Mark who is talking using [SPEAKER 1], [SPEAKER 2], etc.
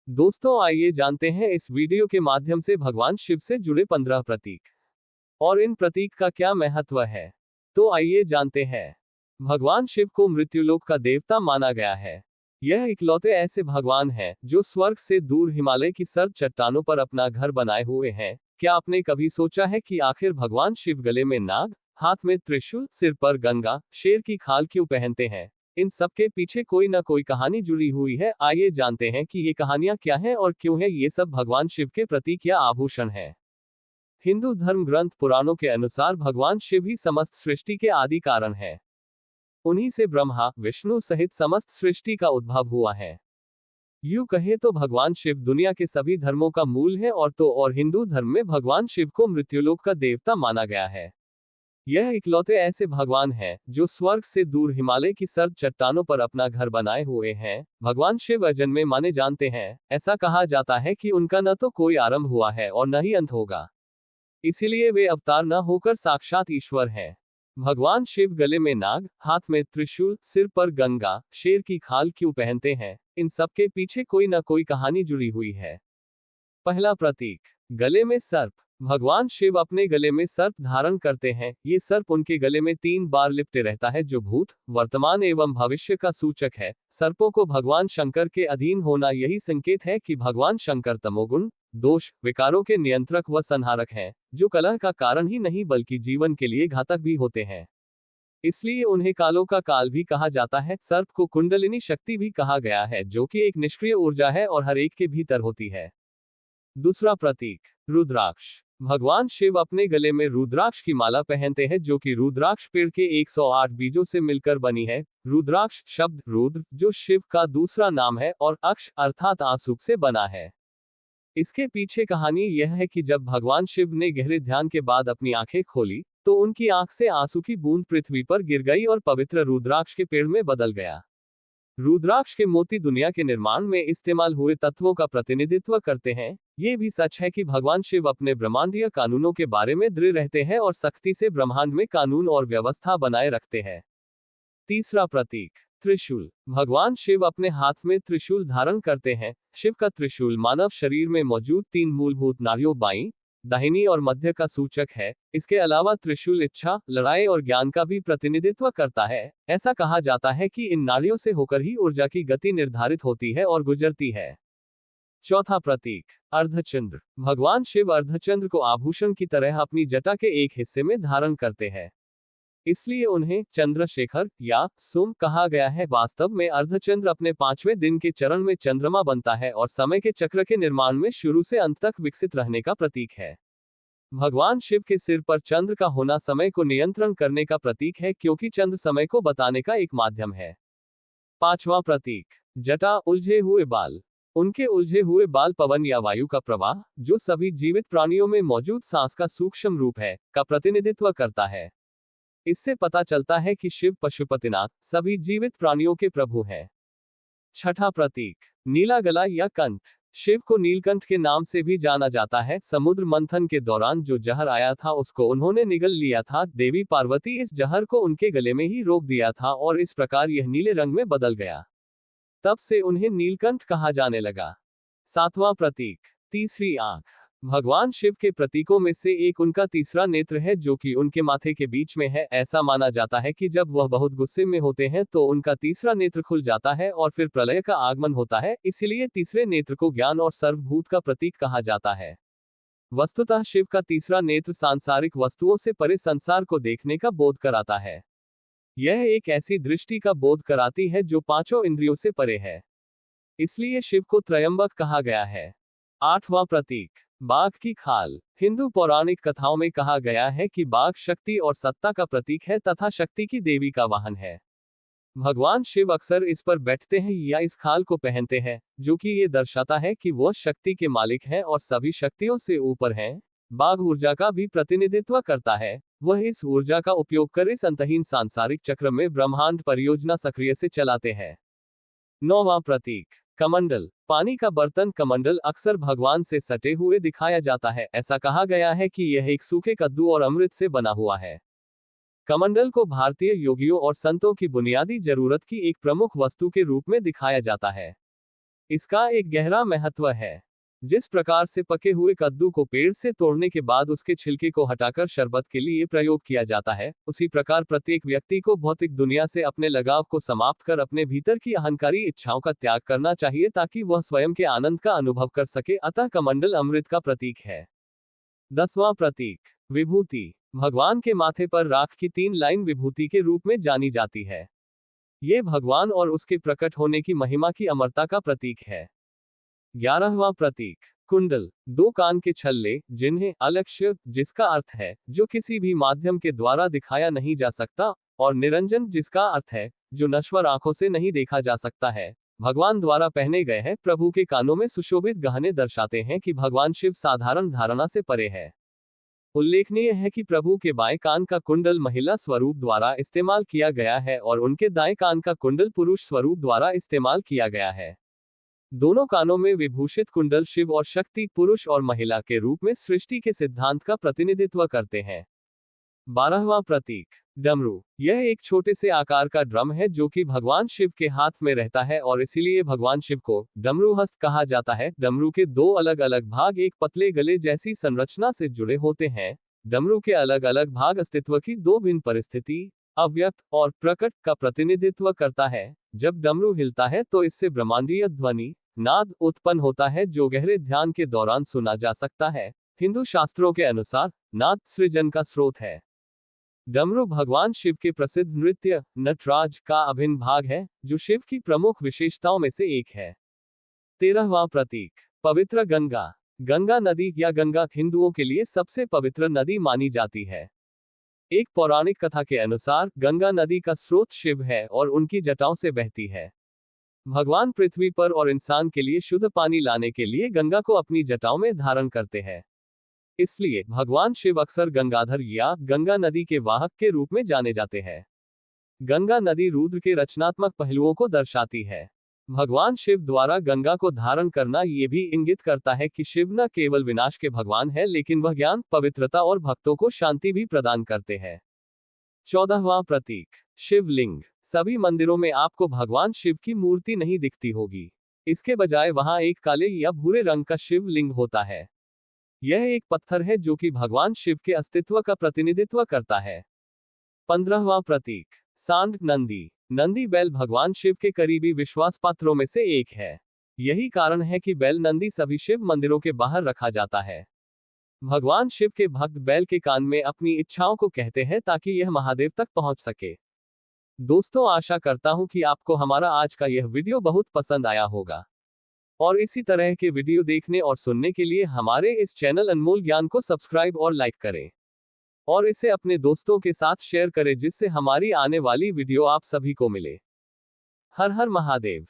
[SPEAKER 1] दोस्तों आइए जानते हैं इस वीडियो के माध्यम से भगवान शिव से जुड़े 15 प्रतीक और इन प्रतीक का क्या महत्व है। तो आइए जानते हैं। भगवान शिव को मृत्युलोक का देवता माना गया है। यह इकलौते ऐसे भगवान हैं जो स्वर्ग से दूर हिमालय की सर्द चट्टानों पर अपना घर बनाए हुए हैं। क्या आपने कभी सोचा है कि आखिर भगवान शिव गले में नाग, हाथ में त्रिशूल, सिर पर गंगा, शेर की खाल क्यों पहनते हैं? इन सब के पीछे कोई ना कोई कहानी जुड़ी हुई है। आइए जानते हैं कि ये कहानियां क्या हैं और क्यों है ये सब भगवान शिव के प्रतीक या आभूषण हैं। हिंदू धर्म ग्रंथ पुराणों के अनुसार भगवान शिव ही समस्त सृष्टि के आदि कारण है। उन्हीं से ब्रह्मा, विष्णु सहित समस्त सृष्टि का उद्भव हुआ है। यूं कहे तो भगवान शिव दुनिया के सभी धर्मों का मूल है और हिंदू धर्म में भगवान शिव को मृत्युलोक का देवता माना गया है। यह इकलौते ऐसे भगवान हैं जो स्वर्ग से दूर हिमालय की सर्द चट्टानों पर अपना घर बनाए हुए हैं। भगवान शिव अजन्मे माने जानते हैं। ऐसा कहा जाता है कि उनका न तो कोई आरंभ हुआ है और न ही अंत होगा। इसीलिए वे अवतार न होकर साक्षात ईश्वर हैं। भगवान शिव गले में नाग, हाथ में त्रिशूल, सिर पर गंगा, शेर की खाल क्यों पहनते हैं? इन सब के पीछे कोई न कोई कहानी जुड़ी हुई है। पहला प्रतीक, गले में सर्प। भगवान शिव अपने गले में सर्प धारण करते हैं। ये सर्प उनके गले में 3 बार लिपटे रहता है जो भूत, वर्तमान एवं भविष्य का सूचक है। सर्पों को भगवान शंकर के अधीन होना यही संकेत है कि भगवान शंकर तमोगुण, दोष, विकारों के नियंत्रक व संहारक हैं, जो कलह का कारण ही नहीं बल्कि जीवन के लिए घातक भी होते हैं। इसलिए उन्हें कालों का काल भी कहा जाता है। सर्प को कुंडलिनी शक्ति भी कहा गया है, जो कि एक निष्क्रिय ऊर्जा है और हर एक के भीतर होती है। दूसरा प्रतीक, रुद्राक्ष। भगवान शिव अपने गले में रुद्राक्ष की माला पहनते हैं, जो कि रुद्राक्ष पेड़ के 108 बीजों से मिलकर बनी है। रुद्राक्ष शब्द रुद्र, जो शिव का दूसरा नाम है, और अक्ष अर्थात आंसू से बना है। इसके पीछे कहानी यह है कि जब भगवान शिव ने गहरे ध्यान के बाद अपनी आंखें खोली, तो उनकी आंख से आंसू की बूंद पृथ्वी पर गिर गई और पवित्र रुद्राक्ष के पेड़ में बदल गया। रुद्राक्ष के मोती दुनिया के निर्माण में इस्तेमाल हुए तत्वों का प्रतिनिधित्व करते हैं। ये भी सच है कि भगवान शिव अपने ब्रह्मांडीय कानूनों के बारे में दृढ़ रहते हैं और सख्ती से ब्रह्मांड में कानून और व्यवस्था बनाए रखते हैं। तीसरा प्रतीक, त्रिशूल। भगवान शिव अपने हाथ में त्रिशूल धारण करते हैं। शिव का त्रिशूल मानव शरीर में मौजूद 3 मूलभूत नाड़ियों बाईं, दाहिनी और मध्य का सूचक है। इसके अलावा त्रिशूल इच्छा, लड़ाई और ज्ञान का भी प्रतिनिधित्व करता है। ऐसा कहा जाता है कि इन नाड़ियों से होकर ही ऊर्जा की गति निर्धारित होती है और गुजरती है। चौथा प्रतीक, अर्धचंद्र। भगवान शिव अर्धचंद्र को आभूषण की तरह अपनी जटा के एक हिस्से में धारण करते हैं। इसलिए उन्हें चंद्रशेखर या सुम कहा गया है। वास्तव में अर्धचंद्र अपने 5वें दिन के चरण में चंद्रमा बनता है और समय के चक्र के निर्माण में शुरू से अंत तक विकसित रहने का प्रतीक है। भगवान शिव के सिर पर चंद्र का होना समय को नियंत्रण करने का प्रतीक है, क्योंकि चंद्र समय को बताने का एक माध्यम है। पांचवा प्रतीक, जटा, उलझे हुए बाल। उनके उलझे हुए बाल पवन या वायु का प्रवाह, जो सभी जीवित प्राणियों में मौजूद सांस का सूक्ष्म रूप है, का प्रतिनिधित्व करता है। इससे पता चलता है कि शिव पशुपतिनाथ सभी जीवित प्राणियों के प्रभु हैं। छठा प्रतीक, नीला गला या कंठ। शिव को नीलकंठ के नाम से भी जाना जाता है। समुद्र मंथन के दौरान जो जहर आया था उसको उन्होंने निगल लिया था। देवी पार्वती इस जहर को उनके गले में ही रोक दिया था और इस प्रकार यह नीले रंग में बदल गया। तब से उन्हें नीलकंठ कहा जाने लगा। सातवां प्रतीक, तीसरी आंख। भगवान शिव के प्रतीकों में से एक उनका तीसरा नेत्र है, जो कि उनके माथे के बीच में है। ऐसा माना जाता है कि जब वह बहुत गुस्से में होते हैं तो उनका तीसरा नेत्र खुल जाता है और फिर प्रलय का आगमन होता है। इसीलिए तीसरे नेत्र को ज्ञान और सर्वभूत का प्रतीक कहा जाता है। वस्तुतः शिव का तीसरा नेत्र सांसारिक वस्तुओं से परे संसार को देखने का बोध कराता है। यह एक ऐसी दृष्टि का बोध कराती है जो 5 इंद्रियों से परे है। इसलिए शिव को त्रयंबक कहा गया है। आठवां प्रतीक, बाघ की खाल। हिंदू पौराणिक कथाओं में कहा गया है कि बाघ शक्ति और सत्ता का प्रतीक है तथा शक्ति की देवी का वाहन है। भगवान शिव अक्सर इस पर बैठते हैं या इस खाल को पहनते हैं, जो कि ये दर्शाता है कि वह शक्ति के मालिक हैं और सभी शक्तियों से ऊपर हैं। बाघ ऊर्जा का भी प्रतिनिधित्व करता है। वह इस ऊर्जा का उपयोग कर इस अंतहीन सांसारिक चक्र में ब्रह्मांड परियोजना सक्रिय से चलाते हैं। नौवां प्रतीक, कमंडल। पानी का बर्तन कमंडल अक्सर भगवान से सटे हुए दिखाया जाता है। ऐसा कहा गया है कि यह एक सूखे कद्दू और अमृत से बना हुआ है। कमंडल को भारतीय योगियों और संतों की बुनियादी जरूरत की एक प्रमुख वस्तु के रूप में दिखाया जाता है। इसका एक गहरा महत्व है। जिस प्रकार से पके हुए कद्दू को पेड़ से तोड़ने के बाद उसके छिलके को हटाकर शरबत के लिए प्रयोग किया जाता है, उसी प्रकार प्रत्येक व्यक्ति को भौतिक दुनिया से अपने लगाव को समाप्त कर अपने भीतर की अहंकारी इच्छाओं का त्याग करना चाहिए ताकि वह स्वयं के आनंद का अनुभव कर सके। अतः कमंडल अमृत का प्रतीक है। 10वां प्रतीक, विभूति। भगवान के माथे पर राख की 3 लाइन विभूति के रूप में जानी जाती है। ये भगवान और उसके प्रकट होने की महिमा की अमरता का प्रतीक है। 11वां प्रतीक, कुंडल। 2 कान के छल्ले, जिन्हें अलक्ष्य, जिसका अर्थ है जो किसी भी माध्यम के द्वारा दिखाया नहीं जा सकता, और निरंजन, जिसका अर्थ है जो नश्वर आंखों से नहीं देखा जा सकता है, भगवान द्वारा पहने गए हैं। प्रभु के कानों में सुशोभित गहने दर्शाते हैं कि भगवान शिव साधारण धारणा से परे है। उल्लेखनीय है कि प्रभु के बाएं कान का कुंडल महिला स्वरूप द्वारा इस्तेमाल किया गया है और उनके दाएं कान का कुंडल पुरुष स्वरूप द्वारा इस्तेमाल किया गया है। दोनों कानों में विभूषित कुंडल शिव और शक्ति, पुरुष और महिला के रूप में सृष्टि के सिद्धांत का प्रतिनिधित्व करते हैं। 12वां प्रतीक, डमरू। यह एक छोटे से आकार का ड्रम है जो कि भगवान शिव के हाथ में रहता है और इसीलिए भगवान शिव को डमरूहस्त कहा जाता है। डमरू के 2 अलग अलग भाग एक पतले गले जैसी संरचना से जुड़े होते हैं। डमरू के अलग अलग भाग अस्तित्व की 2 भिन्न परिस्थिति, अव्यक्त और प्रकट, का प्रतिनिधित्व करता है। जब डमरू हिलता है तो इससे ब्रह्मांडीय ध्वनि, नाद उत्पन्न होता है जो गहरे ध्यान के दौरान सुना जा सकता है। हिंदू शास्त्रों के अनुसार नाद सृजन का स्रोत है। डमरू भगवान शिव के प्रसिद्ध नृत्य नटराज का अभिन्न भाग है, जो शिव की प्रमुख विशेषताओं में से एक है। 13वां प्रतीक, पवित्र गंगा। गंगा नदी या गंगा हिंदुओं के लिए सबसे पवित्र नदी मानी जाती है। एक पौराणिक कथा के अनुसार गंगा नदी का स्रोत शिव है और उनकी जटाओं से बहती है। भगवान पृथ्वी पर और इंसान के लिए शुद्ध पानी लाने के लिए गंगा को अपनी जटाओं में धारण करते हैं। इसलिए भगवान शिव अक्सर गंगाधर या गंगा नदी के वाहक के रूप में जाने जाते हैं। गंगा नदी रुद्र के रचनात्मक पहलुओं को दर्शाती है। भगवान शिव द्वारा गंगा को धारण करना ये भी इंगित करता है कि शिव न केवल विनाश के भगवान है, लेकिन वह ज्ञान, पवित्रता और भक्तों को शांति भी प्रदान करते हैं। 14वां प्रतीक, शिवलिंग। सभी मंदिरों में आपको भगवान शिव की मूर्ति नहीं दिखती होगी। इसके बजाय वहां एक काले या भूरे रंग का शिवलिंग होता है। यह एक पत्थर है जो कि भगवान शिव के अस्तित्व का प्रतिनिधित्व करता है। 15वां प्रतीक, सांड नंदी। नंदी बैल भगवान शिव के करीबी विश्वास पात्रों में से एक है। यही कारण है कि बैल नंदी सभी शिव मंदिरों के बाहर रखा जाता है। भगवान शिव के भक्त बैल के कान में अपनी इच्छाओं को कहते हैं ताकि यह महादेव तक पहुंच सके। दोस्तों, आशा करता हूं कि आपको हमारा आज का यह वीडियो बहुत पसंद आया होगा, और इसी तरह के वीडियो देखने और सुनने के लिए हमारे इस चैनल अनमोल ज्ञान को सब्सक्राइब और लाइक करें, और इसे अपने दोस्तों के साथ शेयर करें जिससे हमारी आने वाली वीडियो आप सभी को मिले। हर हर महादेव।